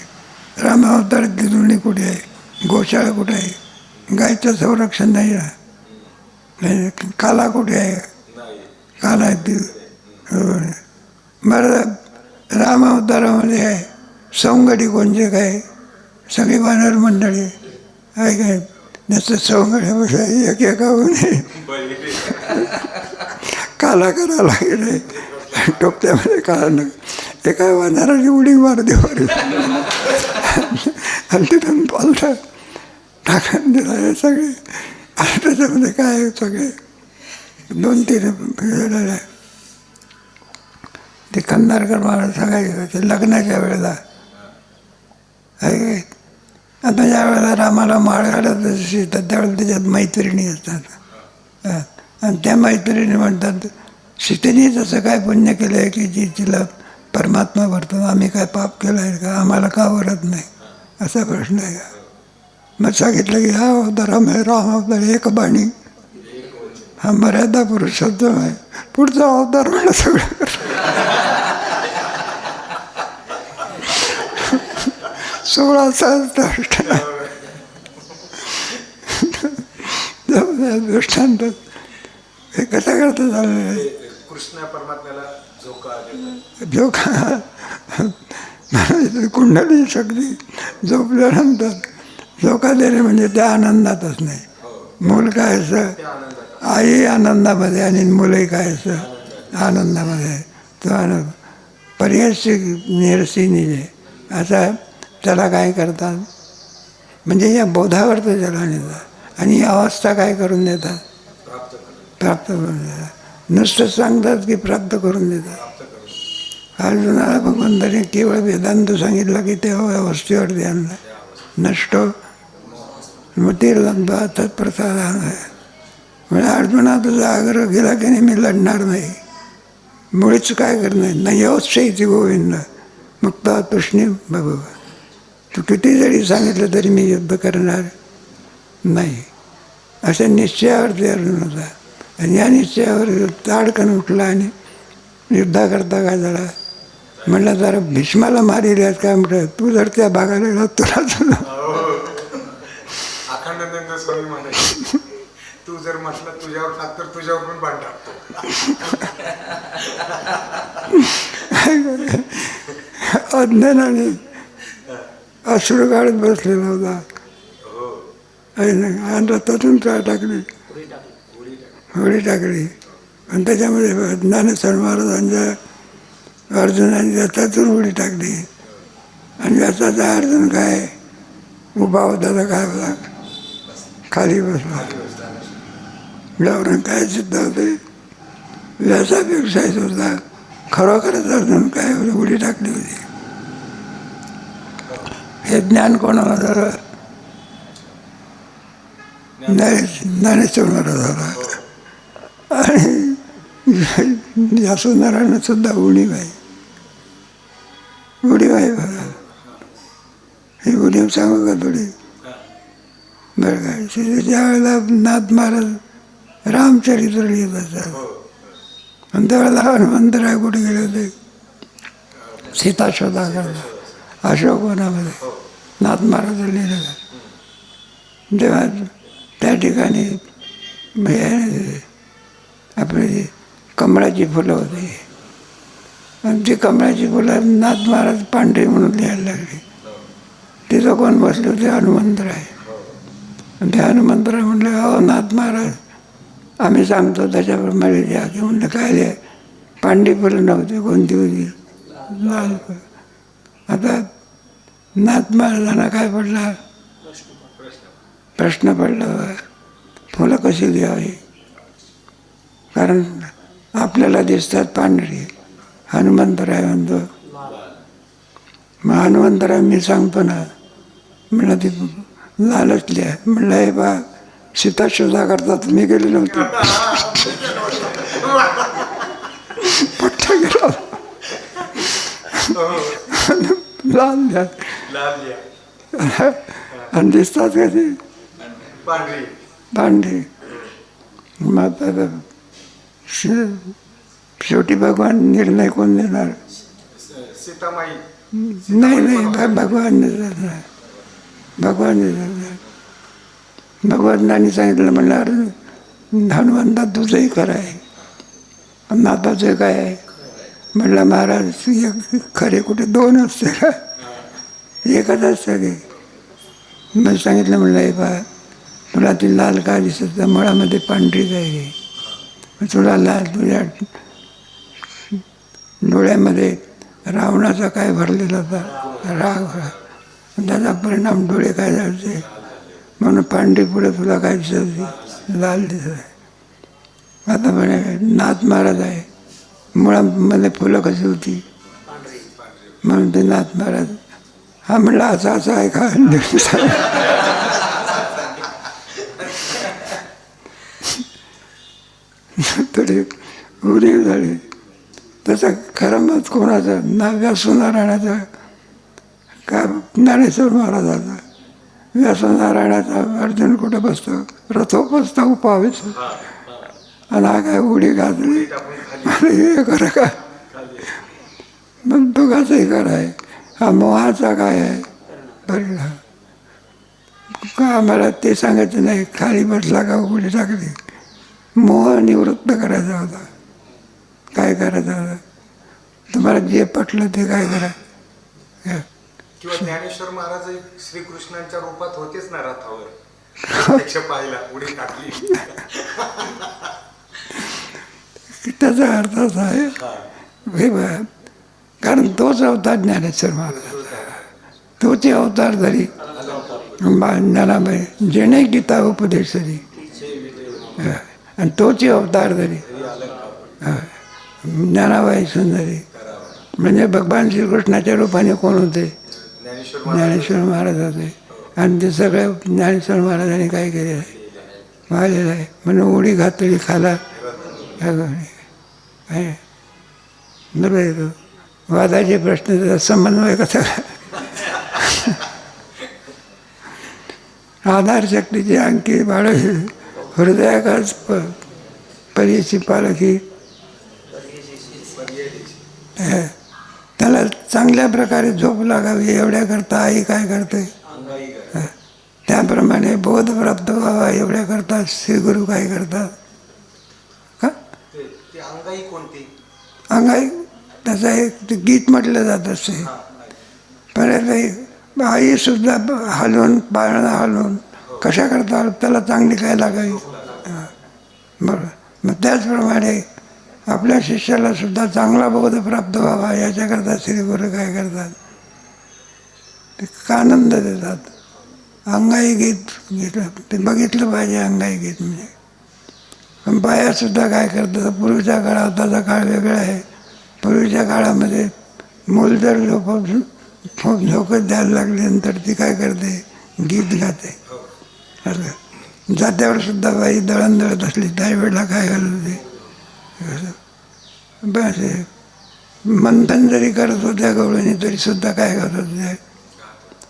राम अवतारातली गुणी कुठे आहे गोशाळा कुठे आहे गायचं संरक्षण नाही ना काला कुठे आहे काला आहे ती बरं राम अवतारामध्ये आहे सौंगडी कोणचे काय सगळी वानर मंडळी आहे काय जसं सौंगड्यापेक्षा एक एकाहून काला करायला लागेल टोपत्यामध्ये काला नका एका वानराची उडी मारते वर आणि तिथून पालथा टाकून दिला हे सगळे आणि त्याच्यामध्ये काय सगळे 2-3 फिरलेलं आहे. ते खंदारकर महाराज सांगायचं ते लग्नाच्या वेळेला आहे. आता ज्या वेळेला रामाला माळ घालत असेल तर त्यावेळेला त्याच्यात मैत्रिणी असतात आणि त्या मैत्रिणी म्हणतात सीतेने तसं काय पुण्य केलं आहे की जी तिला परमात्मा भरतो आम्ही काय पाप केलं आहे का आम्हाला का भरत नाही असा प्रश्न आहे. मग सांगितलं की हा अवतार राम अवतार एक बाणी हा मर्यादा पुरुषोत्तम आहे पुढचा अवतार म्हणलं सगळं 16 दृष्टांत हे कसं करता झालेलं आहे. कृष्ण परमात्म्याला झोका कुंडली शक्ती झोपल्यानंतर झोका देणे म्हणजे त्या आनंदातच नाही. मूल काय असं आई आनंदामध्ये आणि मुलंही काय असं आनंदामध्ये तो आनंद पर्यशी निरसिनी जे असा त्याला काय करतात म्हणजे या बोधावर तर त्याला नेतात आणि ही अवस्था काय करून देतात प्राप्त करून देतात. नुसतं सांगतात की प्राप्त करून देतात. अर्जुनाला भगवंताने केवळ वेदांत सांगितलं की ते अवस्थेवर ध्यान नष्ट मतीर्लंबा तत्प्रसादान आहे. म्हणजे अर्जुना तुझा आग्रह केला की नाही मी लढणार नाही मुळीच काय करणार नाही अवस्थेची गोविंद मुक्त तुष्णी भगवान तू किती जरी सांगितलं तरी मी युद्ध करणार नाही अशा निश्चयावरती अर्जुन होता. आणि या निश्चयावर ताडकन उठला आणि युद्धाकरता काय झाला म्हणलं जरा भीष्माला मारिल्यास काय म्हटलं तू जर त्या भागाला गेला तुला अखंडानंद स्वामी म्हणाले तू जर म्हटलं तुझ्यावर टाक तर तुझ्यावर पण बाण टाकतो. अज्ञानाने अश्रू काढत बसलेला होता आणि रथातून काय टाकली उडी टाकली आणि त्याच्यामध्ये ज्ञानेश्वर महाराजांच्या अर्जुनाने रथातून उडी टाकली आणि रथाचा अर्जुन काय उभा होता तर काय होता खाली बसला. यावरून काय सिद्ध होते व्यासापेक्षा सुद्धा खरोखरच अर्जुन काय उडी टाकली होती. हे ज्ञान कोणाला झालं? ज्ञानेश्वर महाराजाला. आणि यासुंदरानं सुद्धा उणीव आहे बघा. ही उणीव सांगू का थोडी? बरं काय ज्या वेळेला नाथ महाराज रामचरित्र लिहित असतात आणि त्यावेळेला हनुमंतराय कुठे गेले होते? सीता शोधा करता अशोकवनामध्ये नाथ महाराज लिहिलं. तेव्हा त्या ठिकाणी आपली कमळाची फुलं होती आणि ती कमळाची फुलं नाथ महाराज पांढरी म्हणून लिहायला लागली. तिथं कोण बसले होते? हनुमंतराय. आणि ते हनुमंतराय म्हणले हो नाथ महाराज आम्ही सांगतो त्याच्याप्रमाणे लिहा. की म्हणलं काय लिहा? पांढरी फुलं नव्हती, कोणती होती? लाल फुलं. आता नाथ महाराजांना काय पडला? प्रश्न पडला फुलं कशी लिहावी? कारण आपल्याला दिसतात पांढरी, हनुमंतराय म्हणतो. मग हनुमंतराय मी सांगतो ना म्हणलं ती लालच लिहा. म्हणलं हे बा सीता शोधा करता तुम्ही गेले नव्हते. पट्टा गेला लाल लिहा आणि दिसतात का ते पांढरी. मग शेवटी भगवान निर्णय कोण देणार? नाही भगवान देणार. भगवानाने सांगितलं म्हणलं हनुमंता तुझंही खरं आहे. नाथाचं काय आहे? म्हणलं महाराज खरे कुठे दोन असते का? एकच असतं की. मग सांगितलं म्हणलं हे पहा तुला ती लाल का दिसत? मुळामध्ये पांढरीच आहे. तुला लाल तुझ्या डोळ्यामध्ये रावणाचा काय भरलेला होता? राग. त्याचा परिणाम डोळे काय झाले म्हणून पांढरी पुढे तुला काय दिसत? लाल दिसत आहे. आता म्हणे नाथ महाराज आहे मुळामध्ये फुलं कशी होती? म्हणून ते नाथ महाराज हा म्हणलं असं आहे का? तरी उणीव झाली. तसं खरं मत कोणाचं? ना व्यासनारायणाचं का ज्ञानेश्वर महाराजाचा? व्यासनारायणाचा अर्जुन कुठं बसतो? रथोपस्थ उपावीस आणि हा काय उडी घातली हे खरं का? मग तो कसंही खरं आहे. हा मोहाचा काय आहे परिणाम? का आम्हाला ते सांगायचं नाही खाली बसला का उडी टाकली? मोह निवृत्त करायचा होता. काय करायचं होतं? तुम्हाला जे पटलं ते काय करा. किंवा ज्ञानेश्वर महाराज श्रीकृष्णांच्या रूपात होतेच ना रथावर पाहिला उडी टाकली. त्याचा अर्थ असा आहे हे बघा कारण तोच अवतार ज्ञानेश्वर महाराज. तोचे अवतार धरी ज्ञानाबाई जेणे गीता उपदेश धरी आणि तोचे अवतार धरी ज्ञानाबाई सुंदरी. म्हणजे भगवान श्रीकृष्णाच्या रूपाने कोण होते? ज्ञानेश्वर महाराज होते. आणि ते सगळं ज्ञानेश्वर महाराजांनी काय केलेलं आहे? वाहिलेलं आहे. म्हणून उडी घातली खाला बरोबर येतो. वादाचे प्रश्न त्याचा समन्वय कसा? आधार शक्तीची अंकी बाळग हृदयाकाच परीची पालखी. त्याला चांगल्या प्रकारे झोप लागावी एवढ्याकरता आई काय करते? त्याप्रमाणे बोध प्राप्त व्हावा एवढ्याकरता श्री गुरु काय करतात? का अंगाई कोणती? अंगाई त्याचा एक गीत म्हटलं जात असते. परत आई सुद्धा हलवून पाळणं हलवून कशा करता त्याला चांगली काय लागावी बरं. मग त्याचप्रमाणे आपल्या शिष्याला सुद्धा चांगला बोध प्राप्त व्हावा याच्याकरता श्री गुरु काय करतात, ते आनंद देतात. अंगाई गीत घेतलं ते बघितलं पाहिजे. अंगाई गीत म्हणजे पण बायासुद्धा काय करतात, पूर्वीच्या काळात, आताचा काळ वेगळा आहे. पूर्वीच्या काळामध्ये मूल जर झोकत द्यायला लागल्यानंतर ती काय करते, गीत गाते. असं जात्यावर सुद्धा बाई दळण दळत असली त्यावेळेला काय घालत होते, बस मंथन जरी करत होत्या गवळणी तरी सुद्धा काय करत होत्या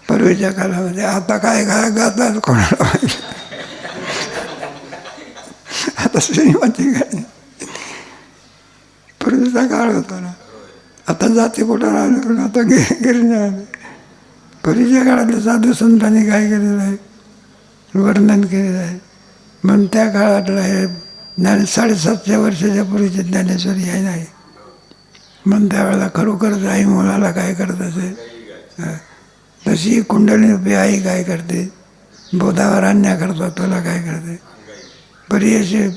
पूर्वीच्या काळामध्ये. आता काय काय गातात कोणाला माहिती. आता श्रीमती काय पूर्वीचा काळ होता ना. आता जाती कुठं राहिलं, आता गिरण्या आले. पूर्वीच्या काळातल्या साधू संतांनी काय केलेलं आहे, वर्णन केलेलं आहे. म्हणून त्या काळातलं हे 750 वर्षाच्या पूर्वीची ज्ञानेश्वरी आहे नाही. म्हणून त्यावेळेला खरोखरच आई मुलाला काय करत असे, तशी कुंडली आई काय करते, बोधावर आणण्याकरता तुला काय करते, परी असे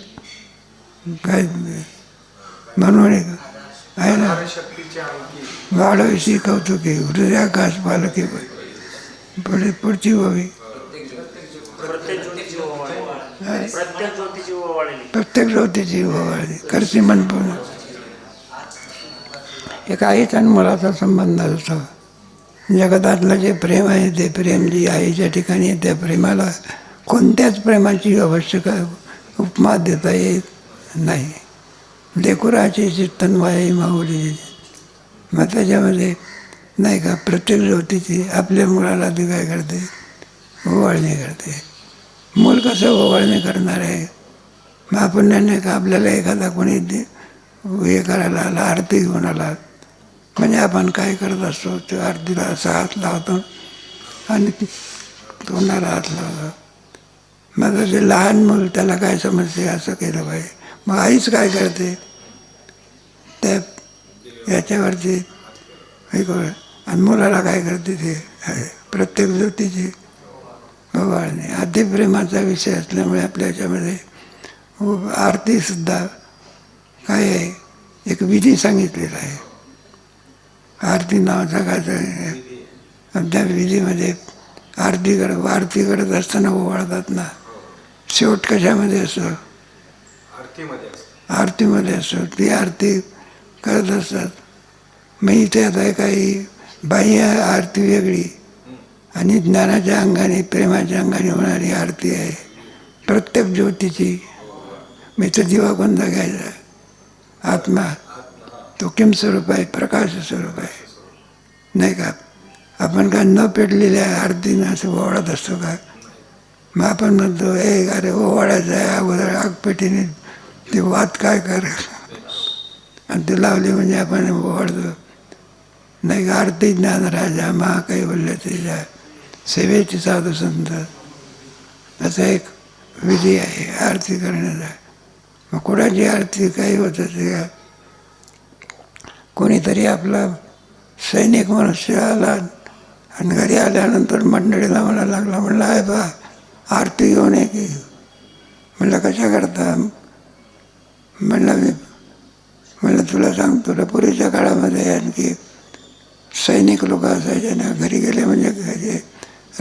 काय म्हणून आहे ना, वाढविषयी कौतुकी हृदयाकाश पालकी पुढे पुढची व्हावी. प्रत्येक ज्योतीची ओवाळली करची मनपूर्ण. एक आईचा आणि मुलाचा संबंध असतो. जगतातलं जे प्रेम आहे ते प्रेम जी आईच्या ठिकाणी आहे, त्या प्रेमाला कोणत्याच प्रेमाची आवश्यक उपमा देता येत नाही. लेकुराची चित्तन वाई माऊली. मग त्याच्यामध्ये नाही का प्रत्येक ज्योतीची आपल्या मुलाला ती काय करते, ओवाळणी करते. मूल कसं ओवाळणी करणार आहे, मग आपण नाही का आपल्याला एखादा कोणी हे करायला आला, आरती घेऊन आला म्हणजे आपण काय करत असतो, त्या आरतीला असा हात लावतो आणि तोंडाला हात लावतो. मग ते लहान मूल त्याला काय समजते, असं केलं पाहिजे. मग आईच काय करते, त्या याच्यावरती हे कर आणि मुलाला काय करते ते प्रत्येक ज्योतीची ओवाळणी. अतिप्रेमाचा विषय असल्यामुळे आपल्या याच्यामध्ये आरतीसुद्धा काय आहे, एक विधी सांगितलेला आहे. आरती नावाचा काय त्या विधीमध्ये आरती करत असताना ओवाळतात ना. शेवट कशामध्ये असतो, आरतीमध्ये असतो. ती आरती करत असतात. मग इथे आता काही बाह्य आरती वेगळी आणि ज्ञानाच्या अंगाने प्रेमाच्या अंगाने होणारी आरती आहे प्रत्येक ज्योतीची. मी तो दिवा कोणता घ्यायचा, आत्मा तो किम स्वरूप आहे, प्रकाश स्वरूप आहे नाही का. आपण काय न पेटलेल्या आरतीनं असं ओवाळत असतो का. मग आपण म्हणतो अरे ओवाळायचं आहे अगोदर आगपेटीने ते वात काय कर आणि ते लावले म्हणजे आपण ओवाळतो नाही का. आरती ज्ञान राजा महाकैवल्यतेच्या सेवेची साधू संत असा एक विधी आहे आरती करण्याचा. मग कोणाची आरती काही होत असते का. कोणीतरी आपला सैनिक मनुष्य आला आणि घरी आल्यानंतर मंडळीला म्हणायला लागला, म्हणलं आहे बा आरती घेऊन ये की. म्हणलं कशा करता, म्हणलं तुला सांगतो ना, पूर्वीच्या काळामध्ये आणखी सैनिक लोक असायचे ना, घरी गेले म्हणजे घरी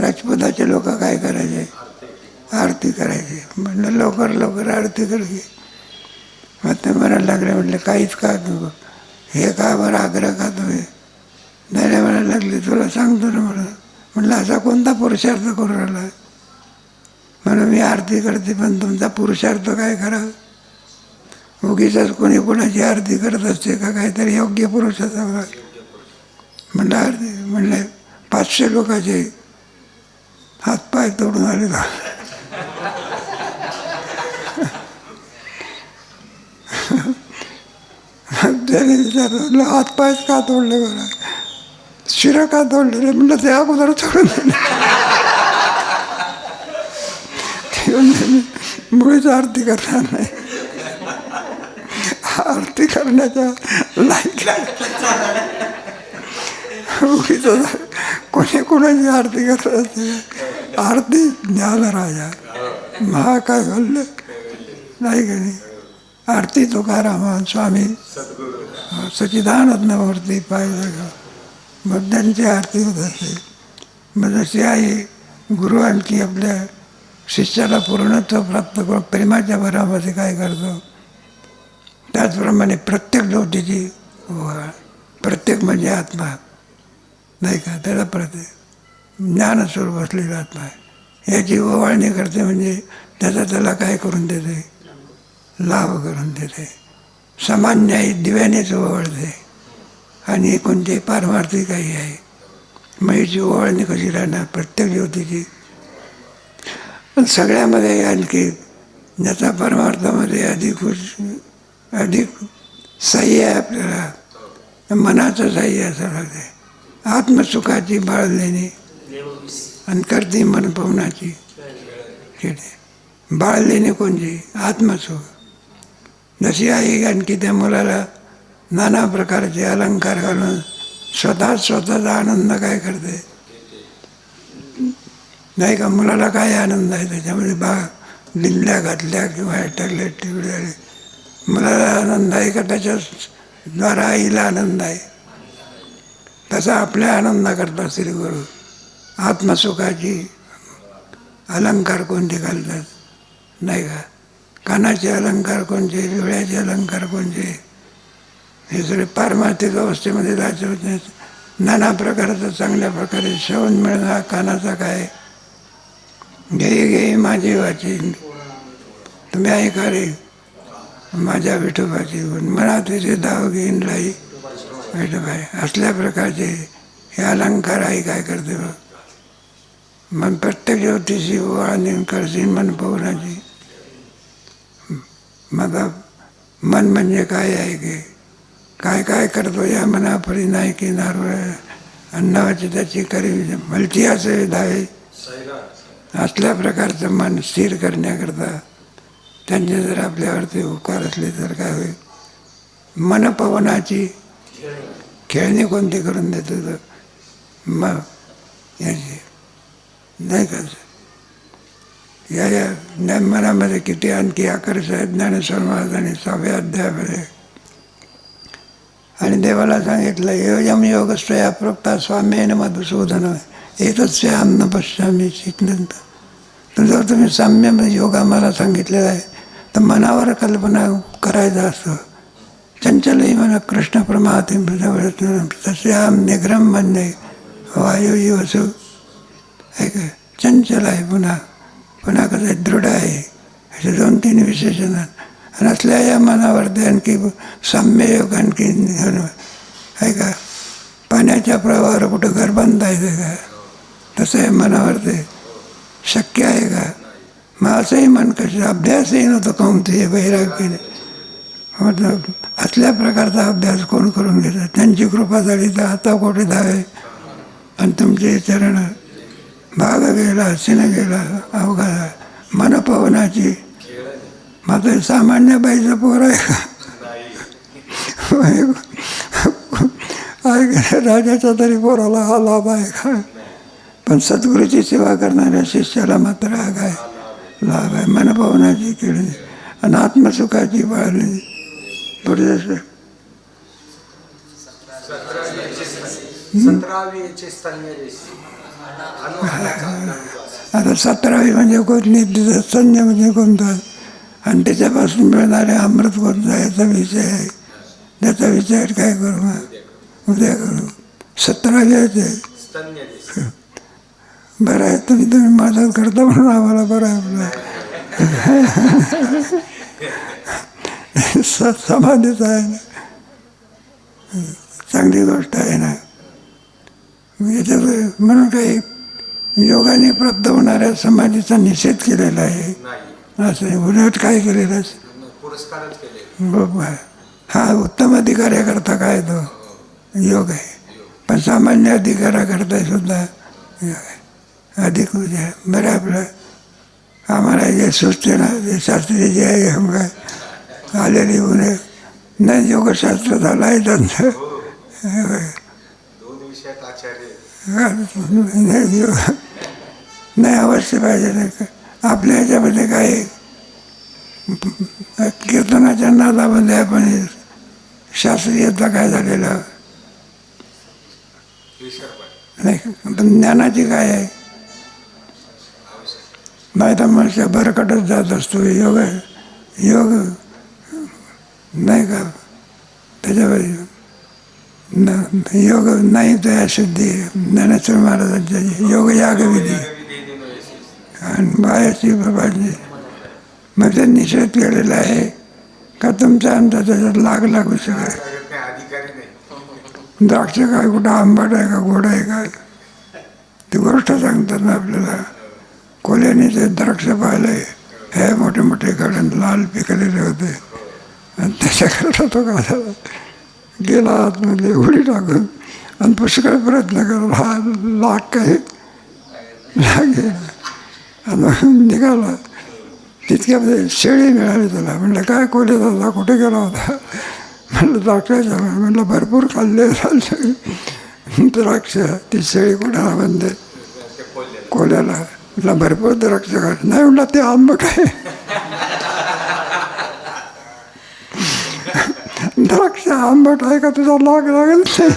राजपुताचे लोक काय करायचे, आरती करायची. म्हणलं लवकर लवकर आरती कर की. मग ते म्हणायला लागले, म्हटलं काहीच का तू हे का बरं आग्रह का तुम्ही नाही म्हणायला लागले, तुला सांगतो ना म्हणलं असा कोणता पुरुषार्थ करू राहिला. म्हणून मी आरती करते पण तुमचा पुरुषार्थ काय करावं. उगीच कोणी कोणाची आरती करत असते का, काहीतरी योग्य पुरुषाचा. म्हणलं आरती म्हणलं 500 लोकांचे हातपाय तोडून आले का. त्याने विचारलं हातपायच का तोडले बरं, शिरा का तोडले रे. म्हणलं ते अगोदर तोडून दिले, मुळीच आरती करणार नाही. आरती करण्याच्या लायक उगीच कोणी कोणाची आरती करत असते. आरती ज्ञान राजा महाकैवल्य नाही का नाही. आरती तुकाराम स्वामी सद्गुरू सच्चिदानंद मूर्ती पाहिजे का मग त्यांची आरती होत असते. मग जशी आई गुरु आणखी आपल्या शिष्याला पूर्णत्व प्राप्त करून प्रेमाच्या भरामध्ये काय करतो, त्याचप्रमाणे प्रत्येक ज्योतीची ओवाळ, प्रत्येक म्हणजे आत्मा नाही का, त्याला प्रत्येक ज्ञानस्वरूप असलेला आत्मा आहे याची ओवाळणी करते. म्हणजे त्याला काय करून देते, लाभ करून देते. सामान्य दिव्यानेच ओवाळते आणि कोणते पारमार्थी काही आहे. मग याची ओवाळणी कशी राहणार प्रत्येक ज्योतीची. सगळ्यामध्ये आणखी ज्याचा परमार्थामध्ये अधिक साह्य आहे आपल्याला, मनाचं साह्य असं लागते. आत्मसुखाची बाळलेणी आणि करते मन पवनाची खेळे. बाळलेणी कोणची, आत्मसुख. जशी आई आणखी त्या मुलाला नाना प्रकारचे अलंकार घालून स्वतःचा आनंद काय करते नाही का. मुलाला काय आनंद आहे त्याच्यामध्ये, दिंडल्या घातल्या किंवा टाकल्या टिवल्या, मुलाला आनंद आहे का त्याच्याद्वारा आईला आनंद आहे. तसा आपल्या आनंदाकरता श्री गुरु आत्मसुखाची अलंकार कोणते घालतात नाही का. कानाचे अलंकार कोणते, डोळ्याचे अलंकार कोणते, हे सगळे पारमार्थिक अवस्थेमध्ये जायचं होते. नाना प्रकारचं चांगल्या प्रकारे श्रवण मिळणार. कानाचा काय, घे माझी वाची तुम्ही ऐका रे माझ्या विठोबाची, म्हणा तिथे धाव घेईन लाई विठोबाई. असल्या प्रकारचे हे अलंकार आई काय करते बघ. मग प्रत्येक ज्योतिषी ओवाळणी करशील मन पवनाची. मग मन म्हणजे काय आहे की काय काय करतो या मनापरी नाही की नारळ अन्नावाची त्याची करी भलती असे धावे. असल्या प्रकारचं मन स्थिर करण्याकरता त्यांचे जर आपल्यावरती उपकार असले तर काय होईल. मनपवनाची खेळणी कोणती करून देतो तर मग याची नाही का. या मनामध्ये किती आणखी आकर्ष आहे. ज्ञानेश्वर महाराजांनी 6व्या अध्यायामध्ये आणि देवाला सांगितलं योजम योगस्वया प्रोक्ता स्वाम्येन मधुसूदन एतस्य अन्न पश्यामी शिकनंत. जर तुम्ही साम्य योग आम्हाला सांगितलेला आहे तर मनावर कल्पना करायचं असतं. चंचलही म्हणा कृष्ण प्रमाती तस्याम निग्रम म्हणणे वायू वसू आहे का. चंचल आहे, पुन्हा कसं दृढ आहे, असे 2-3 विशेषण आणि असल्या या मनावरती आणखी साम्ययोग आणखी आहे का. पाण्याच्या प्रवाहावर कुठं घर बांधायचं का, तसं आहे मनावरती शक्य आहे का. मग असंही मन कसं अभ्यासही नव्हतं कोणते वैराग्याने. मतलब असल्या प्रकारचा अभ्यास कोण करून घेतात. त्यांची कृपा झाली तर आता कोठे धावे आणि तुमचे चरण भाग गेला हसीनं गेला अवघा मनपवनाची. मात्र सामान्य बाईचं पोर आहे का राजाचा तरी पोराला हा लाभ आहे का. पण सद्गुरूची सेवा करणाऱ्या शिष्याला मात्र हा काय लाभ आहे. मनपवनाची खेळणी आणि आत्मसुखाची बाळली. पुढे 17वी आता 17वी म्हणजे कोणती, तिथं स्तन्य म्हणजे कोणता आणि त्याच्यापासून मिळणारे अमृत कोणता याचा विषय आहे. त्याचा विचार काय करू मग उद्या करू. 17वी आहे बरं आहे. तुम्ही मदत करता म्हणून आम्हाला बरं आहे आपलं समाधीच आहे ना, चांगली गोष्ट आहे ना. याच्यात म्हणून काही योगाने प्राप्त होणाऱ्या समाधीचा निषेध केलेला आहे असं. उलट काय केलेलं पुरस्कारच केले. हा उत्तम अधिकाऱ्याकरता काय तो योग आहे, पण सामान्य अधिकाऱ्याकरता सुद्धा योग आहे. अधिक बरं आपलं आम्हाला जे सूचना जे शास्त्री जे आहे हम काय आलेली उन्हे नाही योगशास्त्र झालं आहे त्यांचं. 2 विषयात आचार्य नाही अवश्य पाहिजे नाही का. आपल्या ह्याच्यामध्ये काय कीर्तनाच्या नादामध्ये आपण शास्त्रीयता काय झालेलं नाही, पण ज्ञानाची काय आहे? नाही तर मनुष्य भरकटच जात असतो. योग नाही का त्याच्यावर योग नाही तर सिद्धी ज्ञानेश्वर महाराजांच्या योग यागविधी आणि बायाची बाबाची मग ते निषेध केलेला आहे का तुमच्या अंतर त्याच्यात लागू शकत. द्राक्ष काय कुठं आंबट आहे का गोड आहे का ती गोष्ट सांगतात ना आपल्याला. कोल्याने ते द्राक्ष पाहिले हे मोठे मोठे कडन लाल पिकलेले होते आणि त्याच्याकरता तो का झाला गेला आतमध्ये उडी टाकून आणि पुष्कळ प्रयत्न करत हा लाग काही लागे आणि निघाला. तितक्यामध्ये शेळी मिळाली त्याला. म्हटलं काय कोले दादा कुठे गेला होता? म्हटलं द्राक्षाच्या. म्हटलं भरपूर खाल्ले द्राक्ष. ती शेळी कोणाला म्हणते? कोल्याला. म्हटलं भरपूर द्राक्ष खाल्ले. नाही म्हटलं ते आंबट आहे. द्राक्ष आंबट आहे का तुझा लाग लागेल नाही.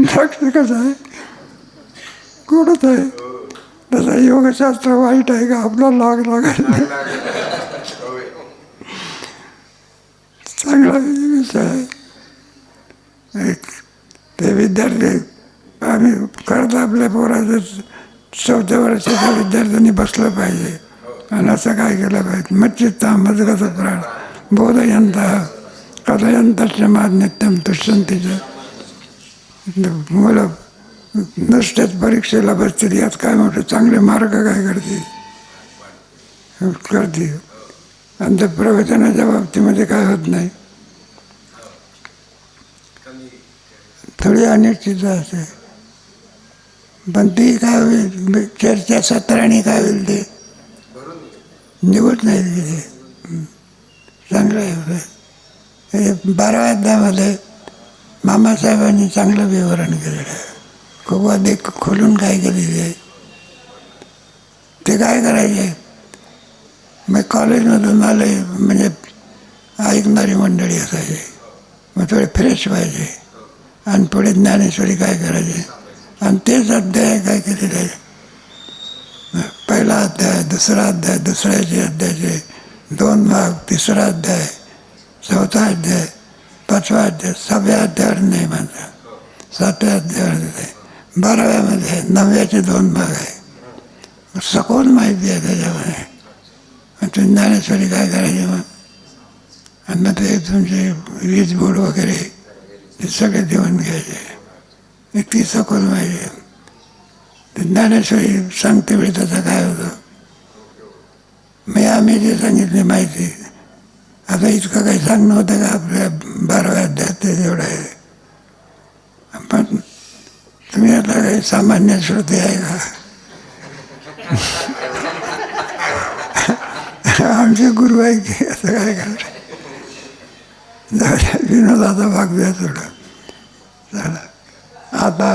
द्राक्ष कसं आहे? गोडच आहे. तसं योगशास्त्र वाईट आहे का आपला लाग लागेल नाही. चांगला विषय आहे. ते विद्यार्थी आम्ही करत आपल्या पोराचं 4थ्या वर्षाच्या विद्यार्थ्यांनी बसलं पाहिजे आणि असं काय केलं पाहिजे. मच्चित्ता मजगत प्राण बोधयंत कथयंतच माद नित्यम तुष्यंतीचं. मुलं नुसत्याच परीक्षेला बसतील यात काय मोठे चांगले मार्क काय करतील आणि ते प्रवचनाच्या बाबतीमध्ये काय होत नाही. थोडी अनिश्चितता असते पण ती काय होईल चर्चा सत्राने काय होईल ते निघत नाही तिथे. चांगलं आहे. 12व्या अध्यायामध्ये मामासाहेबांनी चांगलं विवरण केलेलं आहे. खूप अधिक खोलून काय केलेले आहे ते काय करायचे. मग कॉलेजमधून आले म्हणजे ऐकणारी मंडळी असायची. मग थोडे फ्रेश व्हायचे आणि पुढे ज्ञानेश्वरी काय करायचे आणि तेच अध्याय काय केलेले आहे. पहिला अध्याय दुसरा अध्याय दुसऱ्याचे अध्यायाचे 2 भाग 3रा अध्याय 4था अध्याय 5वा अध्याय 6व्या अध्यायावर नाही माझा 7व्या अध्यायावर आहे. 12व्यामध्ये 9व्याचे 2 भाग आहे. सखोल माहिती आहे त्याच्यामध्ये. ते ज्ञानेश्वरी काय करायचे मग आणि मग ते तुमचे वीज बोर्ड वगैरे ते सगळे देऊन घ्यायचे. इतकी सखोल माहिती आहे. ते ज्ञानेश्वरी सांगते वेळी त्याचं काय होतं. मग आम्ही जे सांगितले माहिती आता इतकं काही सांगणं होतं का आपल्या 12व्या अध्यायात ते एवढं आहे. पण तुम्ही आता काही सामान्य श्रोते आहे का? आमचे गुरु आहे की असं काय करणार. विनोदाचा भाग द्या थोडं. चला आता